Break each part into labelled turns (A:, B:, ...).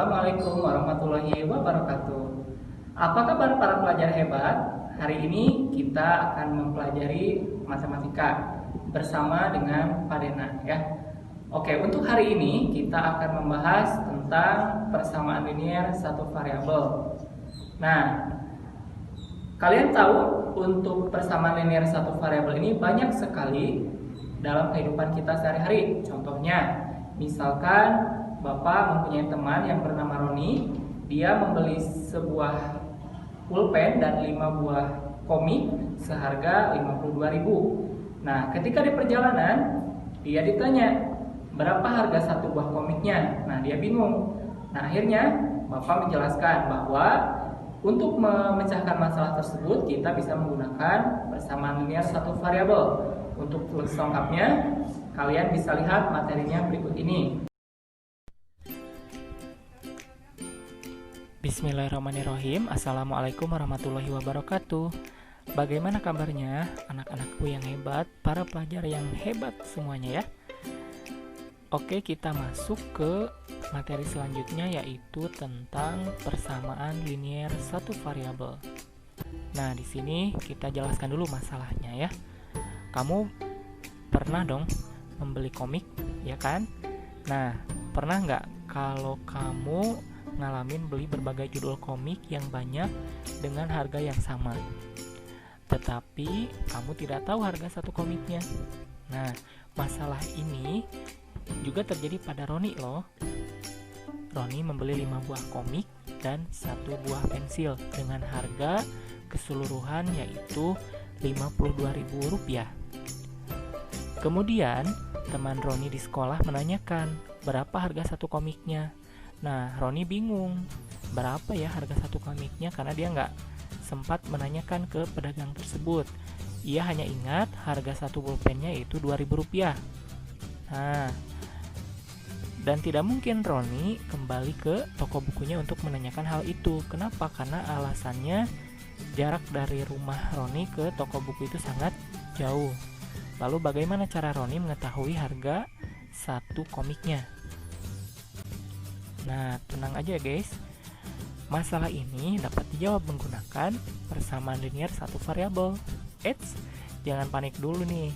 A: Assalamualaikum warahmatullahi wabarakatuh. Apa kabar para pelajar hebat? Hari ini kita akan mempelajari matematika bersama dengan Pak Dena ya. Oke, untuk hari ini kita akan membahas tentang persamaan linear satu variabel. Nah, kalian tahu untuk persamaan linear satu variabel ini banyak sekali dalam kehidupan kita sehari-hari. Contohnya, misalkan Bapak mempunyai teman yang bernama Roni. Dia membeli sebuah pulpen dan 5 buah komik seharga 52.000. Nah, ketika di perjalanan dia ditanya berapa harga satu buah komiknya. Nah, dia bingung. Nah, akhirnya Bapak menjelaskan bahwa untuk memecahkan masalah tersebut kita bisa menggunakan persamaan linear satu variabel. Untuk selengkapnya kalian bisa lihat materinya berikut ini.
B: Bismillahirrahmanirrahim. Assalamualaikum warahmatullahi wabarakatuh. Bagaimana kabarnya anak-anakku yang hebat, para pelajar yang hebat semuanya ya? Oke, kita masuk ke materi selanjutnya, yaitu tentang persamaan linear satu variabel. Nah, di sini kita jelaskan dulu masalahnya ya. Kamu pernah dong membeli komik, ya kan? Nah, pernah nggak kalau kamu ngalamin beli berbagai judul komik yang banyak dengan harga yang sama, tetapi kamu tidak tahu harga satu komiknya? Nah, masalah ini juga terjadi pada Roni loh. Roni membeli 5 buah komik dan 1 buah pensil dengan harga keseluruhan yaitu Rp52.000. Kemudian teman Roni di sekolah menanyakan berapa harga satu komiknya. Nah, Roni bingung berapa ya harga satu komiknya karena dia nggak sempat menanyakan ke pedagang tersebut. Ia hanya ingat harga satu pulpennya yaitu Rp2.000. Nah, dan tidak mungkin Roni kembali ke toko bukunya untuk menanyakan hal itu. Kenapa? Karena alasannya jarak dari rumah Roni ke toko buku itu sangat jauh. Lalu bagaimana cara Roni mengetahui harga satu komiknya? Nah, tenang aja guys. Masalah ini dapat dijawab menggunakan persamaan linear satu variabel. Eits, jangan panik dulu nih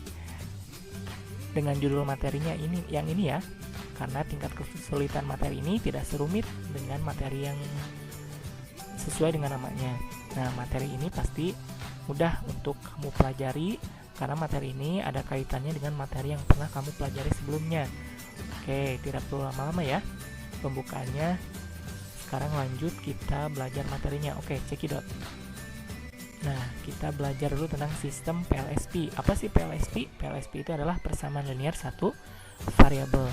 B: dengan judul materinya yang ini ya. Karena tingkat kesulitan materi ini tidak serumit dengan materi yang sesuai dengan namanya. Nah, materi ini pasti mudah untuk kamu pelajari karena materi ini ada kaitannya dengan materi yang pernah kamu pelajari sebelumnya. Oke, tidak perlu lama-lama ya pembukaannya. Sekarang lanjut kita belajar materinya. Oke, cekidot. Nah, kita belajar dulu tentang sistem PLSP. Apa sih PLSP? PLSP itu adalah persamaan linear satu variabel.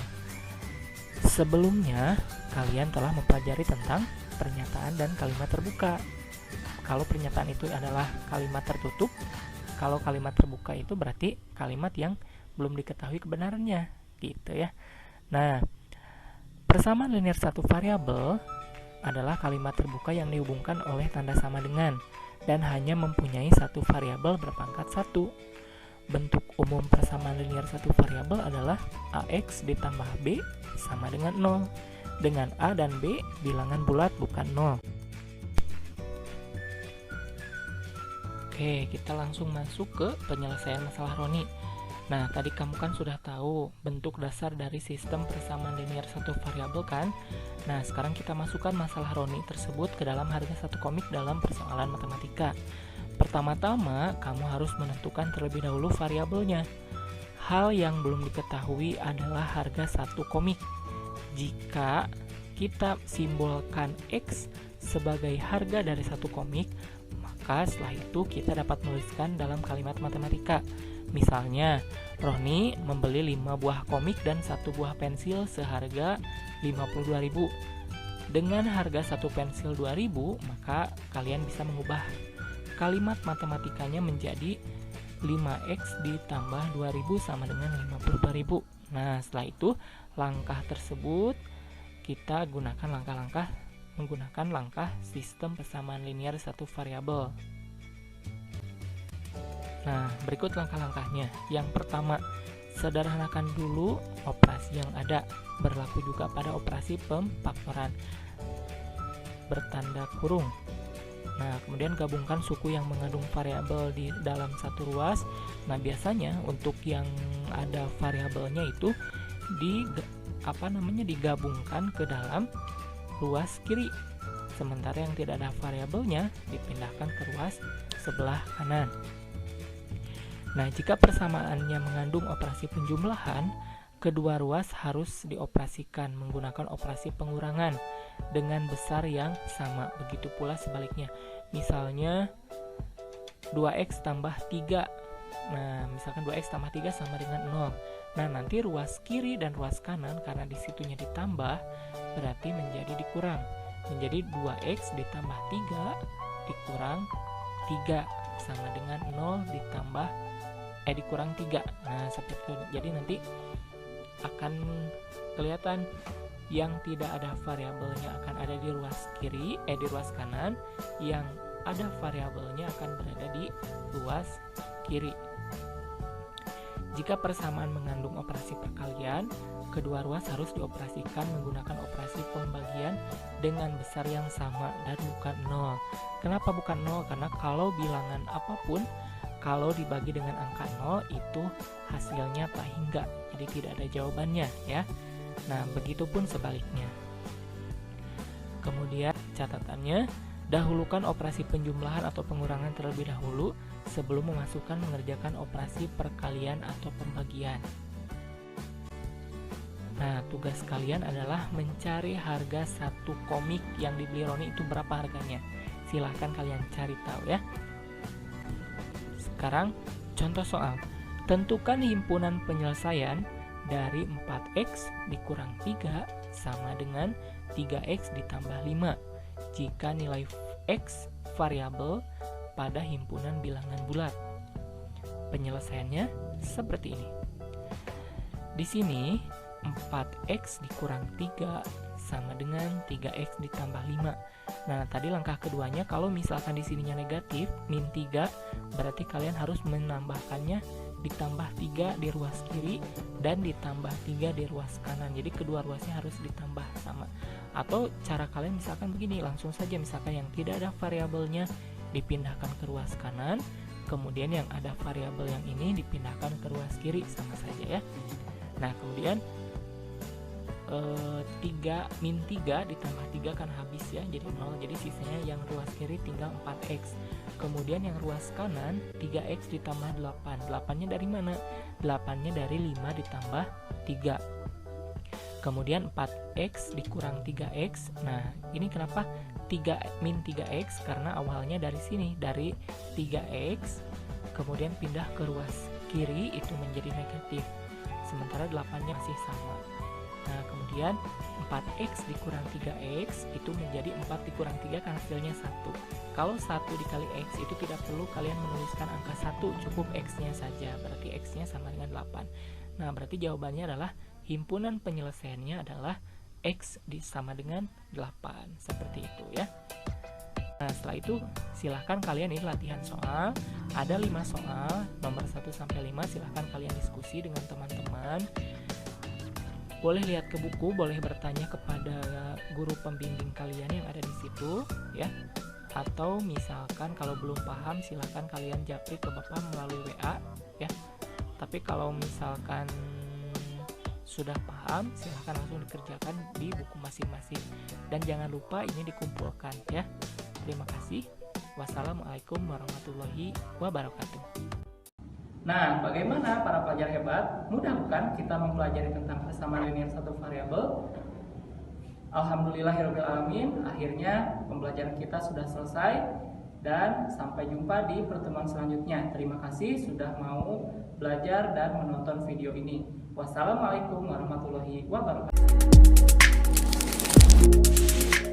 B: Sebelumnya, kalian telah mempelajari tentang pernyataan dan kalimat terbuka. Kalau pernyataan itu adalah kalimat tertutup, kalau kalimat terbuka itu berarti kalimat yang belum diketahui kebenarannya, gitu ya. Nah, persamaan linear satu variabel adalah kalimat terbuka yang dihubungkan oleh tanda sama dengan dan hanya mempunyai satu variabel berpangkat 1. Bentuk umum persamaan linear satu variabel adalah AX ditambah B sama dengan 0, dengan A dan B bilangan bulat bukan 0. Oke, kita langsung masuk ke penyelesaian masalah Roni. Nah, tadi kamu kan sudah tahu bentuk dasar dari sistem persamaan linear satu variabel kan? Nah, sekarang kita masukkan masalah Roni tersebut ke dalam harga satu komik dalam persoalan matematika. Pertama-tama, kamu harus menentukan terlebih dahulu variabelnya. Hal yang belum diketahui adalah harga satu komik. Jika kita simbolkan X sebagai harga dari satu komik, maka setelah itu kita dapat menuliskan dalam kalimat matematika. Misalnya, Roni membeli 5 buah komik dan 1 buah pensil seharga Rp52.000. Dengan harga satu pensil Rp2.000, maka kalian bisa mengubah kalimat matematikanya menjadi 5X ditambah 2.000 sama dengan 52.000. Nah, setelah itu langkah tersebut kita menggunakan langkah sistem persamaan linear satu variabel. Nah, berikut langkah-langkahnya. Yang pertama, sederhanakan dulu operasi yang ada. Berlaku juga pada operasi pemfaktoran. bertanda kurung. Nah, kemudian gabungkan suku yang mengandung variabel di dalam satu ruas. Nah, biasanya untuk yang ada variabelnya itu digabungkan ke dalam ruas kiri. Sementara yang tidak ada variabelnya dipindahkan ke ruas sebelah kanan. Nah, jika persamaannya mengandung operasi penjumlahan, kedua ruas harus dioperasikan menggunakan operasi pengurangan dengan besar yang sama. Begitu pula sebaliknya. Misalnya 2x tambah 3. Nah, misalkan 2x tambah 3 sama dengan 0. Nah, nanti ruas kiri dan ruas kanan karena disitunya ditambah berarti menjadi dikurang. Menjadi 2x ditambah 3 dikurang 3 sama dengan 0 dikurang 3. Nah, seperti itu. Jadi nanti akan kelihatan yang tidak ada variabelnya akan ada di ruas kiri, di ruas kanan, yang ada variabelnya akan berada di ruas kiri. Jika persamaan mengandung operasi perkalian, kedua ruas harus dioperasikan menggunakan operasi pembagian dengan besar yang sama dan bukan 0. Kenapa bukan 0? Karena kalau bilangan apapun kalau dibagi dengan angka 0 itu hasilnya tak hingga, jadi tidak ada jawabannya ya. Nah, begitupun sebaliknya. Kemudian catatannya, dahulukan operasi penjumlahan atau pengurangan terlebih dahulu sebelum mengerjakan operasi perkalian atau pembagian. Nah, tugas kalian adalah mencari harga satu komik yang dibeli Roni itu berapa harganya. Silahkan kalian cari tahu ya. Sekarang contoh soal. Tentukan himpunan penyelesaian dari 4x dikurang 3 sama dengan 3x ditambah 5 jika nilai x variabel pada himpunan bilangan bulat. Penyelesaiannya seperti ini. Di sini 4x dikurang 3 sama dengan 3x ditambah 5. Nah, tadi langkah keduanya kalau misalkan di sininya negatif, min 3, berarti kalian harus menambahkannya ditambah 3 di ruas kiri dan ditambah 3 di ruas kanan. Jadi kedua ruasnya harus ditambah sama. Atau cara kalian misalkan begini, langsung saja misalkan yang tidak ada variabelnya dipindahkan ke ruas kanan, kemudian yang ada variabel yang ini dipindahkan ke ruas kiri, sama saja ya. Nah, kemudian min 3 ditambah 3 kan habis ya, jadi 0, jadi sisanya yang ruas kiri tinggal 4x. Kemudian yang ruas kanan 3x ditambah 8. 8-nya dari mana? 8-nya dari 5 ditambah 3. Kemudian 4x dikurang 3x. Nah, ini kenapa min 3x? Karena awalnya dari sini, dari 3x, kemudian pindah ke ruas kiri itu menjadi negatif. Sementara 8-nya masih sama. Nah, kemudian 4x dikurang 3x itu menjadi 4 dikurang 3 kan hasilnya 1. Kalau 1 dikali x itu tidak perlu kalian menuliskan angka 1, cukup x-nya saja. Berarti x-nya sama dengan 8. Nah, berarti jawabannya adalah himpunan penyelesaiannya adalah x sama dengan 8. Seperti itu ya. Nah, setelah itu silahkan kalian ini latihan soal. Ada 5 soal, nomor 1 sampai 5 silahkan kalian diskusi dengan teman-teman. Boleh lihat ke buku, boleh bertanya kepada guru pembimbing kalian yang ada di situ ya. Atau misalkan kalau belum paham silahkan kalian japri ke Bapak melalui WA ya. Tapi kalau misalkan sudah paham silahkan langsung dikerjakan di buku masing-masing. Dan jangan lupa ini dikumpulkan ya. Terima kasih. Wassalamualaikum warahmatullahi wabarakatuh.
A: Nah, bagaimana para pelajar hebat? Mudah bukan kita mempelajari tentang persamaan linear satu variabel? Alhamdulillahirobbilalamin, akhirnya pembelajaran kita sudah selesai dan sampai jumpa di pertemuan selanjutnya. Terima kasih sudah mau belajar dan menonton video ini. Wassalamualaikum warahmatullahi wabarakatuh.